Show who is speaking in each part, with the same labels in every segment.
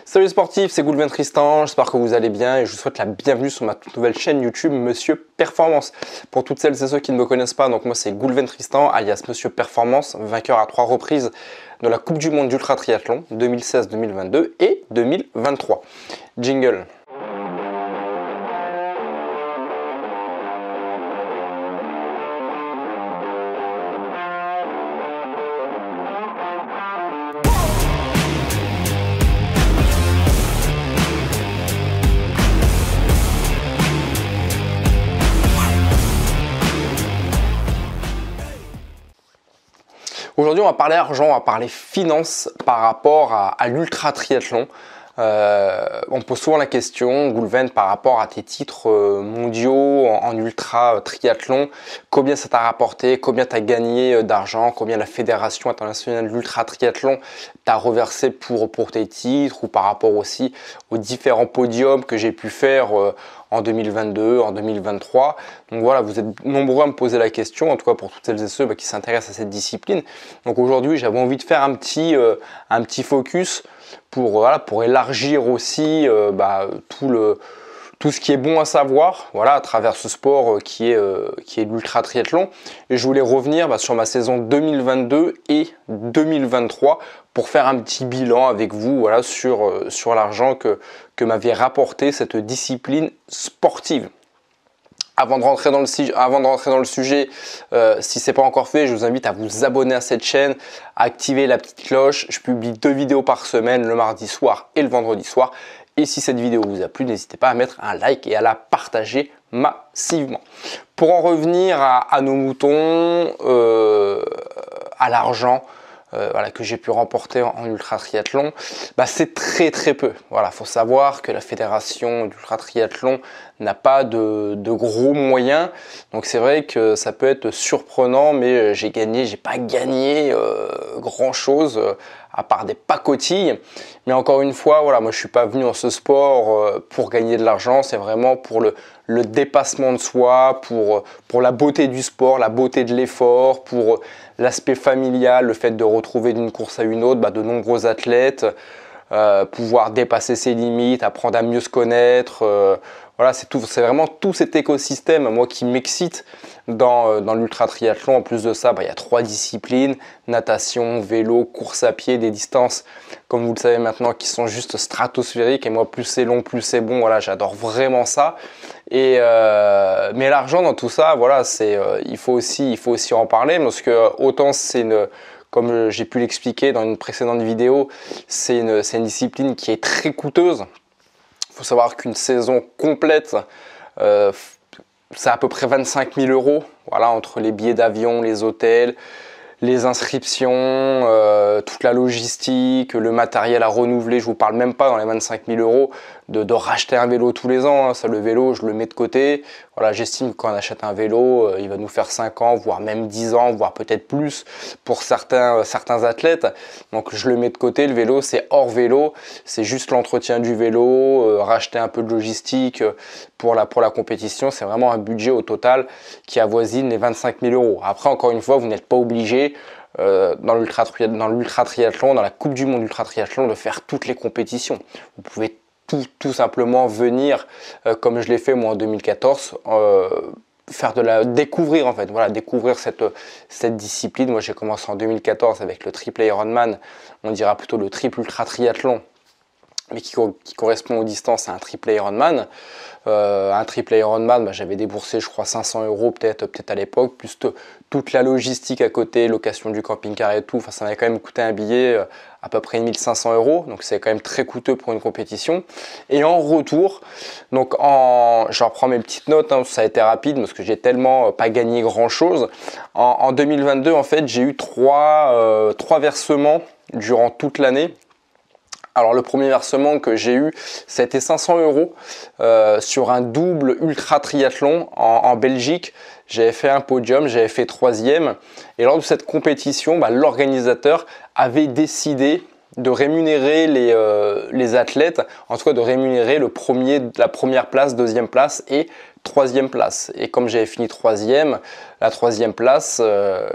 Speaker 1: Salut les sportifs, c'est Goulven Tristan, j'espère que vous allez bien et je vous souhaite la bienvenue sur ma toute nouvelle chaîne YouTube Monsieur Performance. Pour toutes celles et ceux qui ne me connaissent pas, donc moi c'est Goulven Tristan alias Monsieur Performance, vainqueur à 3 reprises de la Coupe du Monde d'Ultra Triathlon 2016, 2022 et 2023. Jingle. Aujourd'hui, on va parler argent, on va parler finances par rapport à l'ultra triathlon. On pose souvent la question, Goulven, par rapport à tes titres mondiaux en ultra triathlon, combien ça t'a rapporté, combien tu as gagné d'argent, combien la Fédération internationale de l'ultra triathlon t'a reversé pour tes titres ou par rapport aussi aux différents podiums que j'ai pu faire en 2022, en 2023. Donc voilà, vous êtes nombreux à me poser la question, en tout cas pour toutes celles et ceux qui s'intéressent à cette discipline. Donc aujourd'hui, j'avais envie de faire un petit focus pour élargir aussi tout ce qui est bon à savoir, voilà, à travers ce sport qui est l'ultra triathlon. Et je voulais revenir sur ma saison 2022 et 2023 pour faire un petit bilan avec vous, voilà, sur l'argent que m'avait rapporté cette discipline sportive. Avant de rentrer dans le sujet, si ce n'est pas encore fait, je vous invite à vous abonner à cette chaîne, à activer la petite cloche. Je publie 2 vidéos par semaine, le mardi soir et le vendredi soir. Et si cette vidéo vous a plu, n'hésitez pas à mettre un like et à la partager massivement. Pour en revenir à nos moutons, à l'argent, que j'ai pu remporter en ultra triathlon, c'est très peu. Voilà, faut savoir que la fédération d'ultra triathlon n'a pas de gros moyens, donc c'est vrai que ça peut être surprenant, mais j'ai pas gagné grand chose à part des pacotilles. Mais encore une fois, voilà, moi je suis pas venu dans ce sport pour gagner de l'argent, c'est vraiment pour le dépassement de soi, pour la beauté du sport, la beauté de l'effort, pour l'aspect familial, le fait de retrouver d'une course à une autre de nombreux athlètes, pouvoir dépasser ses limites, apprendre à mieux se connaître. Voilà, c'est vraiment tout cet écosystème, moi, qui m'excite dans l'ultra triathlon. En plus de ça, il y a 3 disciplines, natation, vélo, course à pied, des distances, comme vous le savez maintenant, qui sont juste stratosphériques. Et moi, plus c'est long, plus c'est bon. Voilà, j'adore vraiment ça. Mais l'argent dans tout ça, voilà, il faut aussi en parler, parce que autant comme j'ai pu l'expliquer dans une précédente vidéo, c'est une discipline qui est très coûteuse. Il faut savoir qu'une saison complète, c'est à peu près 25 000 €, voilà, entre les billets d'avion, les hôtels, les inscriptions, toute la logistique, le matériel à renouveler. Je ne vous parle même pas dans les 25 000 € de racheter un vélo tous les ans. Ça, le vélo, je le mets de côté. Voilà, j'estime que quand on achète un vélo, il va nous faire 5 ans, voire même 10 ans, voire peut-être plus pour certains athlètes. Donc je le mets de côté. Le vélo, c'est hors vélo. C'est juste l'entretien du vélo, racheter un peu de logistique pour la compétition. C'est vraiment un budget au total qui avoisine les 25 000 €. Après, encore une fois, vous n'êtes pas obligé dans l'ultra triathlon, dans la Coupe du Monde d'ultra triathlon, de faire toutes les compétitions. Vous pouvez tout simplement venir, comme je l'ai fait moi en 2014, découvrir en fait, voilà, découvrir cette discipline. Moi j'ai commencé en 2014 avec le triple Ironman, on dira plutôt le triple ultra triathlon, mais qui correspond aux distances à un triple Ironman. Un triple Ironman, j'avais déboursé je crois 500 € peut-être à l'époque, plus toute la logistique à côté, location du camping-car et tout. Enfin, ça m'avait quand même coûté un billet à peu près 1 500 €, donc c'est quand même très coûteux pour une compétition. Et en retour, donc je reprends mes petites notes, ça a été rapide parce que j'ai tellement pas gagné grand-chose. En 2022, en fait, j'ai eu 3 versements durant toute l'année. Alors le premier versement que j'ai eu, c'était 500 € sur un double ultra triathlon en Belgique. J'avais fait un podium, j'avais fait 3e. Et lors de cette compétition, l'organisateur avait décidé de rémunérer les athlètes, en tout cas de rémunérer la première place, 2e place et troisième place. Et comme j'avais fini troisième, la troisième place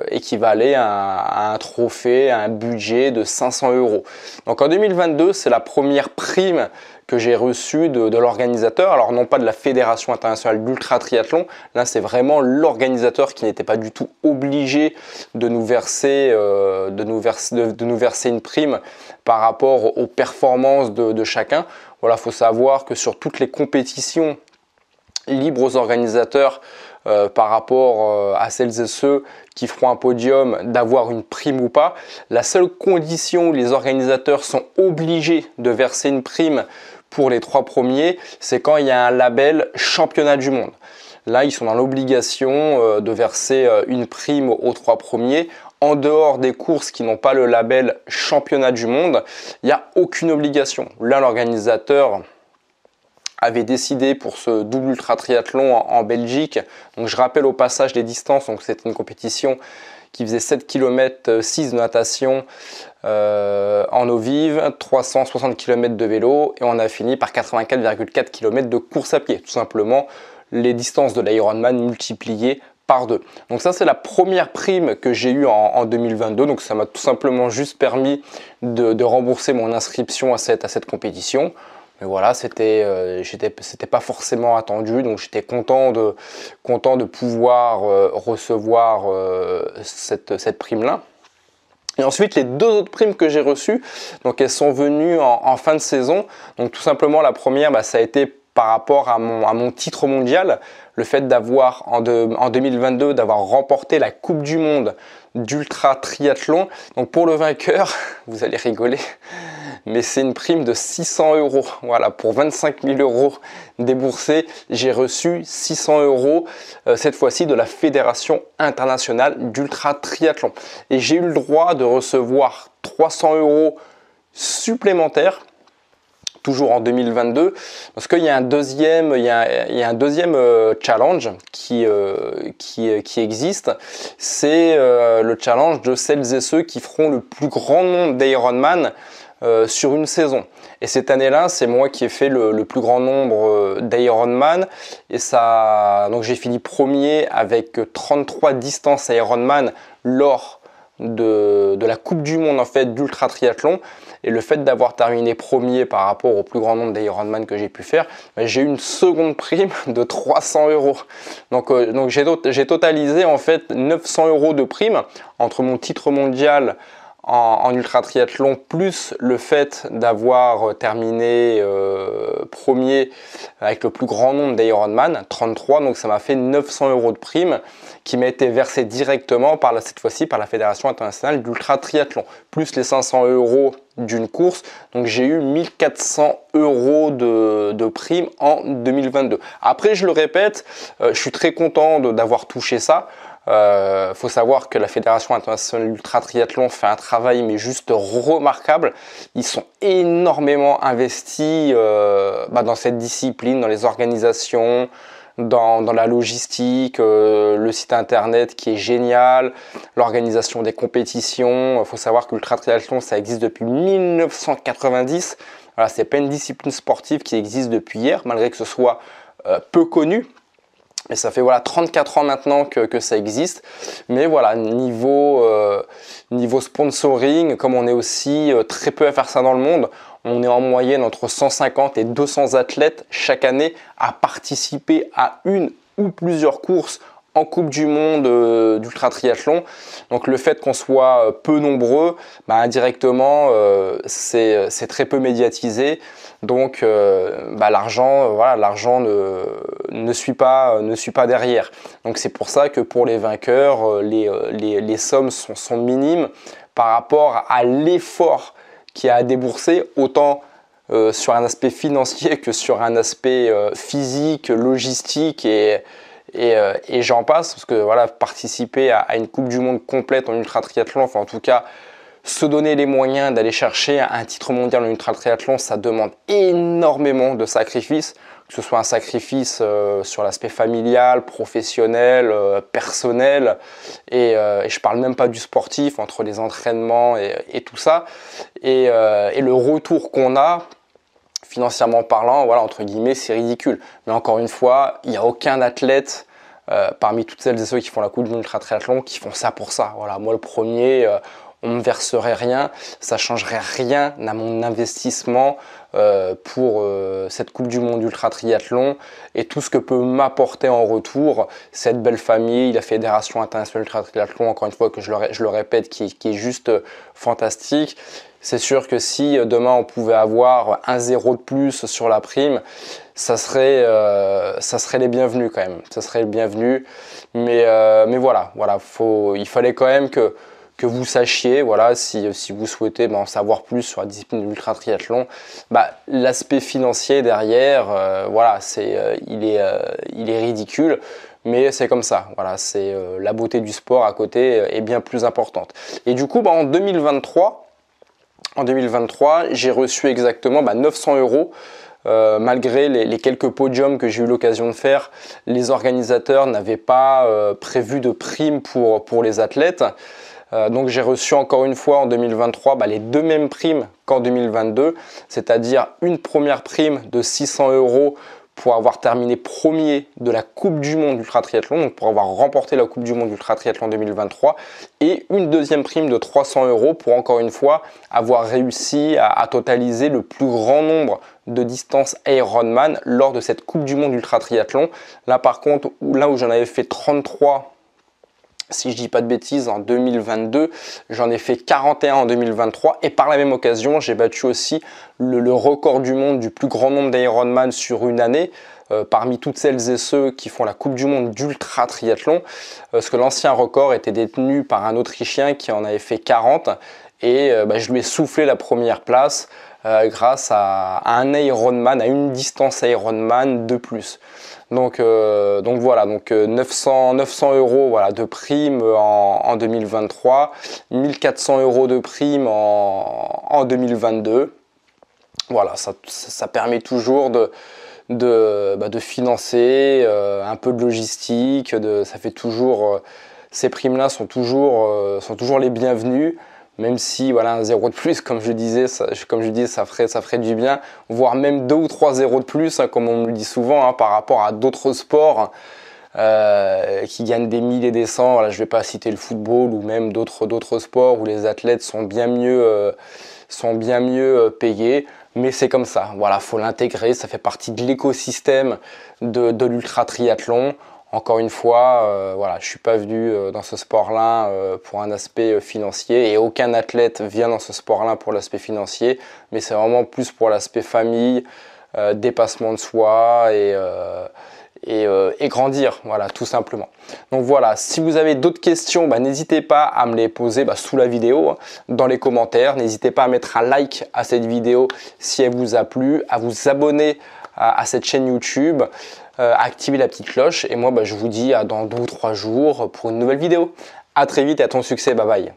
Speaker 1: équivalait à un trophée, à un budget de 500 €. Donc en 2022, c'est la première prime que j'ai reçue de l'organisateur. Alors non pas de la Fédération internationale d'ultra triathlon, là c'est vraiment l'organisateur qui n'était pas du tout obligé de nous verser, de nous verser une prime par rapport aux performances de chacun. Voilà, il faut savoir que sur toutes les compétitions libres aux organisateurs par rapport à celles et ceux qui feront un podium d'avoir une prime ou pas. La seule condition où les organisateurs sont obligés de verser une prime pour les 3 premiers, c'est quand il y a un label championnat du monde. Là, ils sont dans l'obligation de verser une prime aux 3 premiers. En dehors des courses qui n'ont pas le label championnat du monde, il n'y a aucune obligation. Là, l'organisateur avait décidé pour ce double ultra triathlon en Belgique. Donc je rappelle au passage les distances, donc c'était une compétition qui faisait 7 km 6 de natation en eau vive, 360 km de vélo et on a fini par 84,4 km de course à pied. Tout simplement les distances de l'Ironman multipliées par 2. Donc ça c'est la première prime que j'ai eue en 2022. Donc ça m'a tout simplement juste permis de rembourser mon inscription à cette compétition. Mais voilà, c'était pas forcément attendu, donc j'étais content de pouvoir recevoir cette prime-là. Et ensuite, les 2 autres primes que j'ai reçues, donc elles sont venues en fin de saison. Donc tout simplement, la première, ça a été par rapport à mon titre mondial, le fait d'avoir en 2022 d'avoir remporté la Coupe du Monde d'ultra triathlon. Donc pour le vainqueur, vous allez rigoler, mais c'est une prime de 600 €. Voilà, pour 25 000 € déboursés, j'ai reçu 600 € cette fois-ci de la Fédération internationale d'ultra triathlon. Et j'ai eu le droit de recevoir 300 € supplémentaires, toujours en 2022, parce qu'il y a un deuxième, challenge qui existe. C'est le challenge de celles et ceux qui feront le plus grand nombre d'Ironman sur une saison. Et cette année-là, c'est moi qui ai fait le plus grand nombre d'Ironman. Et ça, donc j'ai fini premier avec 33 distances Ironman lors de la Coupe du Monde en fait d'ultra triathlon. Et le fait d'avoir terminé premier par rapport au plus grand nombre d'Ironman que j'ai pu faire, j'ai eu une seconde prime de 300 €. Donc j'ai totalisé en fait 900 € de prime entre mon titre mondial en ultra triathlon plus le fait d'avoir terminé premier avec le plus grand nombre d'Ironman, 33. Donc ça m'a fait 900 € de prime qui m'a été versée directement cette fois-ci par la Fédération internationale d'ultra triathlon, plus les 500 € d'une course. Donc j'ai eu 1400 € de prime en 2022. Après, je le répète, je suis très content d'avoir touché ça. Faut savoir que la Fédération internationale d'ultra triathlon fait un travail mais juste remarquable. Ils sont énormément investis dans cette discipline, dans les organisations, dans la logistique, le site internet qui est génial, l'organisation des compétitions. Il faut savoir que l'ultra triathlon ça existe depuis 1990. Voilà, c'est pas une discipline sportive qui existe depuis hier, malgré que ce soit peu connu. Et ça fait 34 ans maintenant que ça existe. Mais voilà, niveau sponsoring, comme on est aussi très peu à faire ça dans le monde, on est en moyenne entre 150 et 200 athlètes chaque année à participer à une ou plusieurs courses en Coupe du Monde d'ultra triathlon. Donc le fait qu'on soit peu nombreux, indirectement, c'est très peu médiatisé. Donc l'argent ne suit pas derrière. Donc c'est pour ça que pour les vainqueurs, les sommes sont minimes par rapport à l'effort qu'il y a à débourser, autant sur un aspect financier que sur un aspect physique, logistique et j'en passe, parce que voilà, participer à une Coupe du Monde complète en ultra triathlon, enfin en tout cas se donner les moyens d'aller chercher un titre mondial en ultra triathlon, ça demande énormément de sacrifices, que ce soit un sacrifice sur l'aspect familial, professionnel, personnel, et je parle même pas du sportif, entre les entraînements et tout ça, et le retour qu'on a, financièrement parlant, voilà, entre guillemets, c'est ridicule. Mais encore une fois, il n'y a aucun athlète parmi toutes celles et ceux qui font la Coupe du Monde ultra triathlon qui font ça pour ça. Voilà, moi le premier, on ne me verserait rien, ça changerait rien à mon investissement pour cette Coupe du Monde ultra triathlon et tout ce que peut m'apporter en retour cette belle famille, la Fédération internationale ultra triathlon, encore une fois que je le répète, qui est juste fantastique. C'est sûr que si demain on pouvait avoir un zéro de plus sur la prime, ça serait les bienvenus quand même. Ça serait le bienvenu. Mais voilà, il fallait quand même que vous sachiez, voilà, si vous souhaitez en savoir plus sur la discipline de l'ultra triathlon, l'aspect financier derrière, voilà, il est ridicule. Mais c'est comme ça, voilà, c'est la beauté du sport à côté est bien plus importante. Et du coup, en 2023, j'ai reçu exactement 900 €. Malgré les quelques podiums que j'ai eu l'occasion de faire, les organisateurs n'avaient pas prévu de prime pour les athlètes. Donc j'ai reçu encore une fois en 2023 les deux mêmes primes qu'en 2022, c'est-à-dire une première prime de 600 € pour avoir terminé premier de la Coupe du Monde ultra triathlon, donc pour avoir remporté la Coupe du Monde ultra triathlon 2023, et une deuxième prime de 300 € pour encore une fois avoir réussi à totaliser le plus grand nombre de distances Ironman lors de cette Coupe du Monde ultra triathlon. Là par contre, là où j'en avais fait 33, si je dis pas de bêtises, en 2022, j'en ai fait 41 en 2023 et par la même occasion, j'ai battu aussi le record du monde du plus grand nombre d'Ironman sur une année parmi toutes celles et ceux qui font la Coupe du Monde d'ultra triathlon, parce que l'ancien record était détenu par un Autrichien qui en avait fait 40 et je lui ai soufflé la première place grâce à un Ironman, à une distance Ironman de plus. Donc voilà, 900 € voilà, de prime en 2023, 1400 € de prime en 2022. Voilà, ça permet toujours de financer un peu de logistique, ça fait toujours, ces primes-là sont toujours les bienvenues. Même si voilà, un zéro de plus, comme je disais, ça ferait du bien, voire même 2 ou 3 zéros de plus, comme on me le dit souvent, par rapport à d'autres sports qui gagnent des 1000 et des 100. Voilà, je ne vais pas citer le football ou même d'autres sports où les athlètes sont bien mieux payés. Mais c'est comme ça, voilà, faut l'intégrer, ça fait partie de l'écosystème de l'ultra triathlon. Encore une fois, voilà, je ne suis pas venu dans ce sport-là pour un aspect financier et aucun athlète vient dans ce sport-là pour l'aspect financier, mais c'est vraiment plus pour l'aspect famille, dépassement de soi et grandir, voilà, tout simplement. Donc voilà, si vous avez d'autres questions, n'hésitez pas à me les poser sous la vidéo, dans les commentaires. N'hésitez pas à mettre un like à cette vidéo si elle vous a plu, à vous abonner à cette chaîne YouTube, activer la petite cloche. Et moi, je vous dis à dans 2 ou 3 jours pour une nouvelle vidéo. À très vite et à ton succès, bye bye.